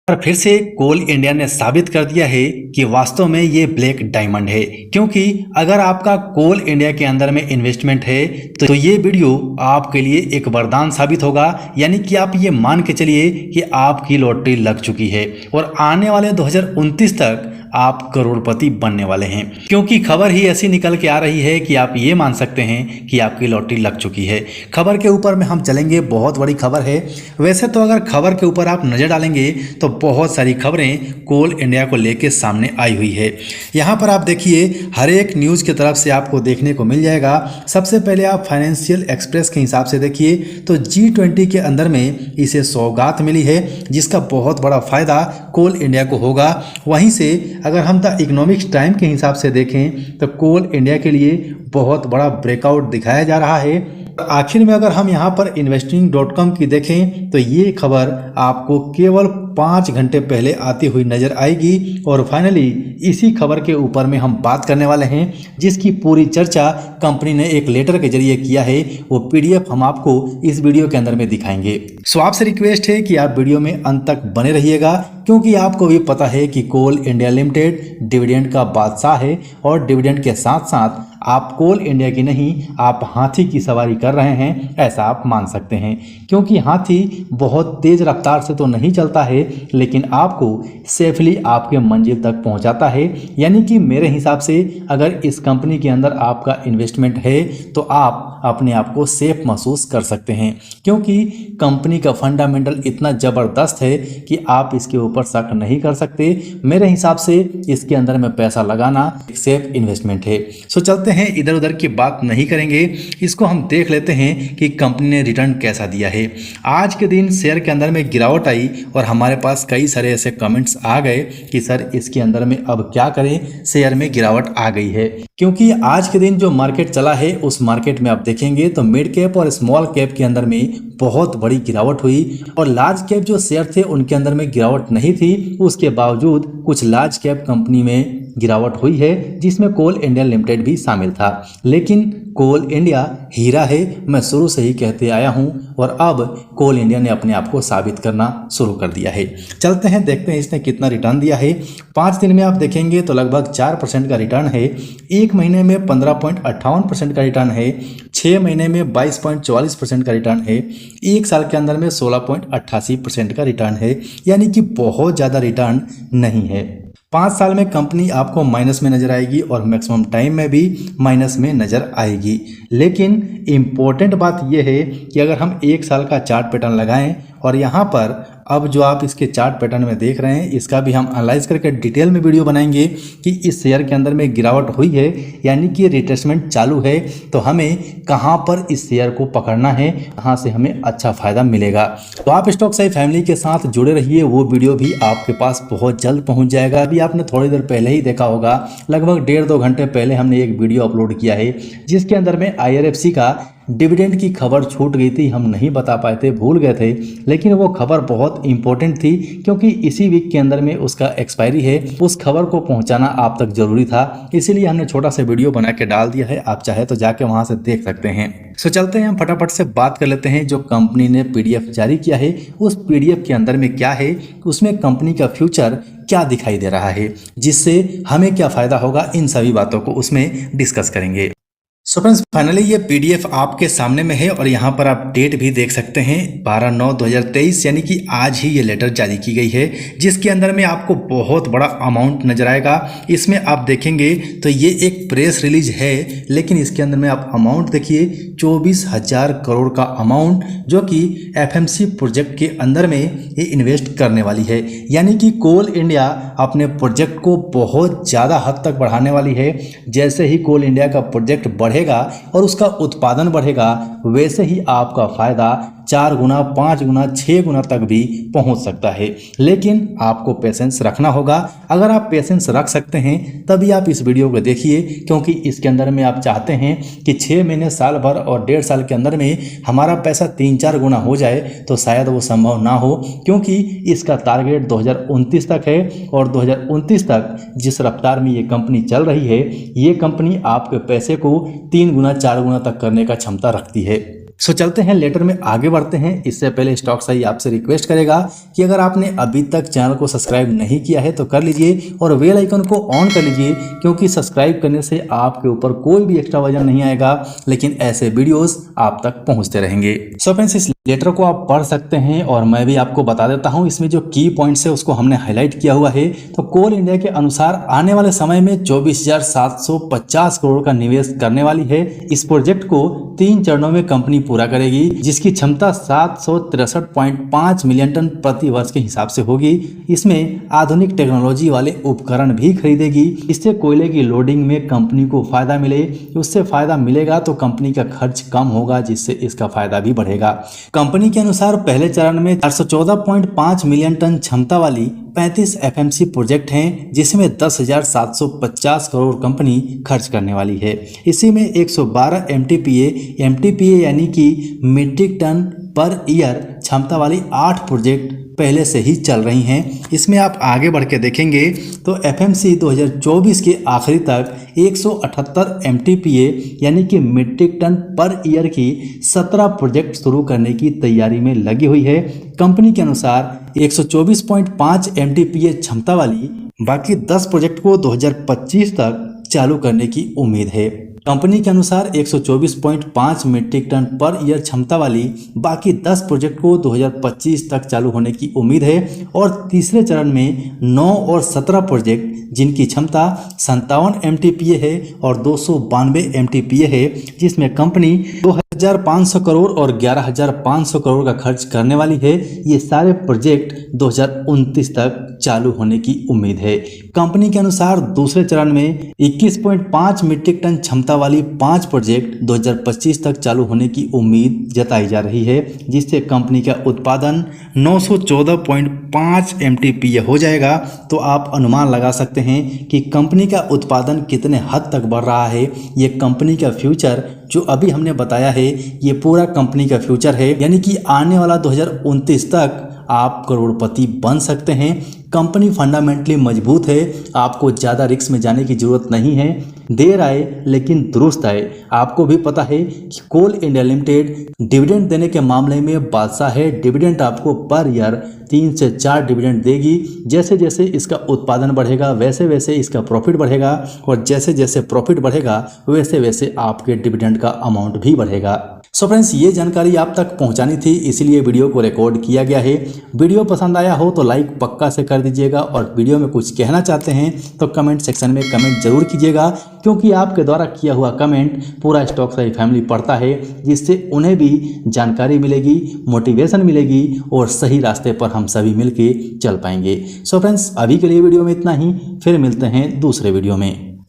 और फिर से कोल इंडिया ने साबित कर दिया है कि वास्तव में ये ब्लैक डायमंड है, क्योंकि अगर आपका कोल इंडिया के अंदर में इन्वेस्टमेंट है तो ये वीडियो आपके लिए एक वरदान साबित होगा। यानी कि आप ये मान के चलिए कि आपकी लॉटरी लग चुकी है और आने वाले 2029 तक आप करोड़पति बनने वाले हैं, क्योंकि खबर ही ऐसी निकल के आ रही है कि आप ये मान सकते हैं कि आपकी लॉटरी लग चुकी है। खबर के ऊपर में हम चलेंगे, बहुत बड़ी खबर है। वैसे तो अगर खबर के ऊपर आप नज़र डालेंगे तो बहुत सारी खबरें कोल इंडिया को लेके सामने आई हुई है। यहाँ पर आप देखिए, हर एक न्यूज़ की तरफ से आपको देखने को मिल जाएगा। सबसे पहले आप फाइनेंशियल एक्सप्रेस के हिसाब से देखिए तो G20 के अंदर में इसे सौगात मिली है, जिसका बहुत बड़ा फायदा कोल इंडिया को होगा। वहीं से अगर हम द इकोनॉमिक्स टाइम के हिसाब से देखें तो कोल इंडिया के लिए बहुत बड़ा ब्रेकआउट दिखाया जा रहा है। आखिर में अगर हम यहाँ पर investing.com की देखें तो ये खबर आपको केवल 5 घंटे पहले आती हुई नजर आएगी। और फाइनली इसी खबर के ऊपर में हम बात करने वाले हैं, जिसकी पूरी चर्चा कंपनी ने एक लेटर के जरिए किया है। वो PDF हम आपको इस वीडियो के अंदर में दिखाएंगे। सो आपसे रिक्वेस्ट है कि आप वीडियो में अंत तक बने रहिएगा, क्योंकि आपको भी पता है कि कोल इंडिया लिमिटेड डिविडेंड का बादशाह है और डिविडेंड के साथ साथ आप कोल इंडिया की नहीं, आप हाथी की सवारी कर रहे हैं, ऐसा आप मान सकते हैं। क्योंकि हाथी बहुत तेज रफ्तार से तो नहीं चलता है, लेकिन आपको सेफली आपके मंजिल तक पहुंचाता है। यानी कि मेरे हिसाब से अगर इस कंपनी के अंदर आपका इन्वेस्टमेंट है तो आप अपने आप को सेफ महसूस कर सकते हैं, क्योंकि कंपनी का फंडामेंटल इतना ज़बरदस्त है कि आप इसके ऊपर शक नहीं कर सकते। मेरे हिसाब से इसके अंदर में पैसा लगाना एक सेफ इन्वेस्टमेंट है। सो चलते हैं, इधर उधर की बात नहीं करेंगे, इसको हम देख लेते हैं कि कंपनी ने रिटर्न कैसा दिया है। आज के दिन शेयर के अंदर में गिरावट आई और हमारे पास कई सारे ऐसे कमेंट्स आ गए कि सर इसके अंदर में अब क्या करें, शेयर में गिरावट आ गई है। क्योंकि आज के दिन जो मार्केट चला है उस मार्केट में आप देखेंगे तो मिड कैप और स्मॉल कैप के अंदर में बहुत बड़ी गिरावट हुई और लार्ज कैप जो शेयर थे उनके अंदर में गिरावट नहीं थी। उसके बावजूद कुछ लार्ज कैप कंपनी में गिरावट हुई है, जिसमें कोल इंडिया लिमिटेड भी शामिल था। लेकिन कोल इंडिया हीरा है, मैं शुरू से ही कहते आया हूं, और अब कोल इंडिया ने अपने आप को साबित करना शुरू कर दिया है। चलते हैं, देखते हैं इसने कितना रिटर्न दिया है। 5 दिन में आप देखेंगे तो लगभग 4% का रिटर्न है। 1 महीने में 15.58% का रिटर्न है। 6 महीने में 22.44% का रिटर्न है। 1 साल के अंदर में 16.88% का रिटर्न है। यानी कि बहुत ज़्यादा रिटर्न नहीं है। 5 साल में कंपनी आपको माइनस में नजर आएगी और मैक्सिमम टाइम में भी माइनस में नजर आएगी। लेकिन इम्पोर्टेंट बात यह है कि अगर हम 1 साल का चार्ट पैटर्न लगाएं और यहाँ पर अब जो आप इसके चार्ट पैटर्न में देख रहे हैं, इसका भी हम एनालाइज करके डिटेल में वीडियो बनाएंगे कि इस शेयर के अंदर में गिरावट हुई है, यानी कि रिट्रेसमेंट चालू है, तो हमें कहां पर इस शेयर को पकड़ना है, कहां से हमें अच्छा फायदा मिलेगा। तो आप स्टॉक साई फैमिली के साथ जुड़े रहिए, वो वीडियो भी आपके पास बहुत जल्द पहुंच जाएगा। अभी आपने थोड़ी देर पहले ही देखा होगा, लगभग 1.5-2 घंटे पहले हमने एक वीडियो अपलोड किया है, जिसके अंदर में IRFC का डिविडेंड की खबर छूट गई थी, हम नहीं बता पाए थे, भूल गए थे। लेकिन वो खबर बहुत इंपॉर्टेंट थी, क्योंकि इसी वीक के अंदर में उसका एक्सपायरी है। उस खबर को पहुंचाना आप तक जरूरी था, इसीलिए हमने छोटा सा वीडियो बना के डाल दिया है। आप चाहे तो जाके वहां से देख सकते हैं। सो चलते हैं, हम फटाफट से बात कर लेते हैं। जो कंपनी ने PDF जारी किया है, उस PDF के अंदर में क्या है, उसमें कंपनी का फ्यूचर क्या दिखाई दे रहा है, जिससे हमें क्या फायदा होगा, इन सभी बातों को उसमें डिस्कस करेंगे। सो फ्रेंड्स, फाइनली ये PDF आपके सामने में है और यहाँ पर आप डेट भी देख सकते हैं, 12/9/2023, यानी कि आज ही ये लेटर जारी की गई है, जिसके अंदर में आपको बहुत बड़ा अमाउंट नजर आएगा। इसमें आप देखेंगे तो ये एक प्रेस रिलीज है, लेकिन इसके अंदर में आप अमाउंट देखिए, 24,000 करोड़ का अमाउंट, जो कि FMC प्रोजेक्ट के अंदर में ये इन्वेस्ट करने वाली है। यानी कि कोल इंडिया अपने प्रोजेक्ट को बहुत ज़्यादा हद तक बढ़ाने वाली है। जैसे ही कोल इंडिया का प्रोजेक्ट बढ़ेगा और उसका उत्पादन बढ़ेगा, वैसे ही आपका फायदा 4 गुना, 5 गुना, 6 गुना तक भी पहुंच सकता है। लेकिन आपको पेशेंस रखना होगा। अगर आप पेशेंस रख सकते हैं तभी आप इस वीडियो को देखिए, क्योंकि इसके अंदर में आप चाहते हैं कि 6 महीने, साल भर और 1.5 साल के अंदर में हमारा पैसा 3-4 गुना हो जाए, तो शायद वो संभव ना हो, क्योंकि इसका टारगेट 2029 तक है। और 2029 तक जिस रफ्तार में ये कंपनी चल रही है, ये कंपनी आपके पैसे को 3 गुना, 4 गुना तक करने का क्षमता रखती है। सो चलते हैं लेटर में आगे बढ़ते हैं। इससे पहले स्टॉक सही आपसे रिक्वेस्ट करेगा कि अगर आपने अभी तक चैनल को सब्सक्राइब नहीं किया है तो कर लीजिए और बेल आइकन को ऑन कर लीजिए, क्योंकि सब्सक्राइब करने से आपके ऊपर कोई भी एक्स्ट्रा वजन नहीं आएगा, लेकिन ऐसे वीडियोस आप तक पहुंचते रहेंगे। सो फ्रेंड्स, इस लेटर को आप पढ़ सकते हैं और मैं भी आपको बता देता हूं इसमें जो की पॉइंट्स है उसको हमने हाईलाइट किया हुआ है। तो कोल इंडिया के अनुसार आने वाले समय में 24,750 करोड़ का निवेश करने वाली है। इस प्रोजेक्ट को 3 चरणों में कंपनी पूरा करेगी, जिसकी क्षमता 763.5 मिलियन टन प्रति वर्ष के हिसाब से होगी। इसमें आधुनिक टेक्नोलॉजी वाले उपकरण भी खरीदेगी। इससे कोयले की लोडिंग में कंपनी को फायदा मिले, उससे फायदा मिलेगा तो कंपनी का खर्च कम होगा, जिससे इसका फायदा भी बढ़ेगा। कंपनी के अनुसार पहले चरण में 414.5 मिलियन टन क्षमता वाली 35 एफएमसी प्रोजेक्ट हैं, जिसमें 10,750 करोड़ कंपनी खर्च करने वाली है। इसी में 112 एमटीपीए यानी कि मीट्रिक टन पर ईयर क्षमता वाली 8 प्रोजेक्ट पहले से ही चल रही हैं। इसमें आप आगे बढ़ के देखेंगे तो एफएमसी 2024 के आखिरी तक 178 एमटीपीए यानी कि मीट्रिक टन पर ईयर की 17 प्रोजेक्ट शुरू करने की तैयारी में लगी हुई है। कंपनी के अनुसार 124.5 एमटीपीए क्षमता वाली बाकी 10 प्रोजेक्ट को 2025 तक चालू करने की उम्मीद है। कंपनी के अनुसार 124.5 मीट्रिक टन पर ईयर क्षमता वाली बाकी 10 प्रोजेक्ट को 2025 तक चालू होने की उम्मीद है। और तीसरे चरण में 9 और 17 प्रोजेक्ट जिनकी क्षमता 57 एमटीपीए है और 292 एमटीपीए है, जिसमें कंपनी 2,500 करोड़ और 11,500 करोड़ का खर्च करने वाली है। ये सारे प्रोजेक्ट 2029 तक चालू होने की उम्मीद है। कंपनी के अनुसार दूसरे चरण में 21.5 मीट्रिक टन क्षमता वाली 5 प्रोजेक्ट 2025 तक चालू होने की उम्मीद जताई जा रही है, जिससे कंपनी का उत्पादन 914.5 एमटीपीए हो जाएगा। तो आप अनुमान लगा सकते हैं कि कंपनी का उत्पादन कितने हद तक बढ़ रहा है। ये कंपनी का फ्यूचर जो अभी हमने बताया है, ये पूरा कंपनी का फ्यूचर है, यानी कि आने वाला 2029 तक आप करोड़पति बन सकते हैं। कंपनी फंडामेंटली मजबूत है, आपको ज़्यादा रिस्क में जाने की जरूरत नहीं है। देर आए लेकिन दुरुस्त आए। आपको भी पता है कि कोल इंडिया लिमिटेड डिविडेंड देने के मामले में बादशाह है। डिविडेंड आपको पर ईयर 3 से 4 डिविडेंड देगी। जैसे जैसे इसका उत्पादन बढ़ेगा वैसे वैसे इसका प्रॉफिट बढ़ेगा, और जैसे जैसे प्रॉफिट बढ़ेगा वैसे वैसे आपके डिविडेंड का अमाउंट भी बढ़ेगा। सो फ्रेंड्स, ये जानकारी आप तक पहुंचानी थी, इसलिए वीडियो को रिकॉर्ड किया गया है। वीडियो पसंद आया हो तो लाइक पक्का से कर दीजिएगा, और वीडियो में कुछ कहना चाहते हैं तो कमेंट सेक्शन में कमेंट जरूर कीजिएगा, क्योंकि आपके द्वारा किया हुआ कमेंट पूरा स्टॉक सही फैमिली पढ़ता है, जिससे उन्हें भी जानकारी मिलेगी, मोटिवेशन मिलेगी और सही रास्ते पर हम सभी मिलके चल पाएंगे। सो फ्रेंड्स, अभी के लिए वीडियो में इतना ही, फिर मिलते हैं दूसरे वीडियो में।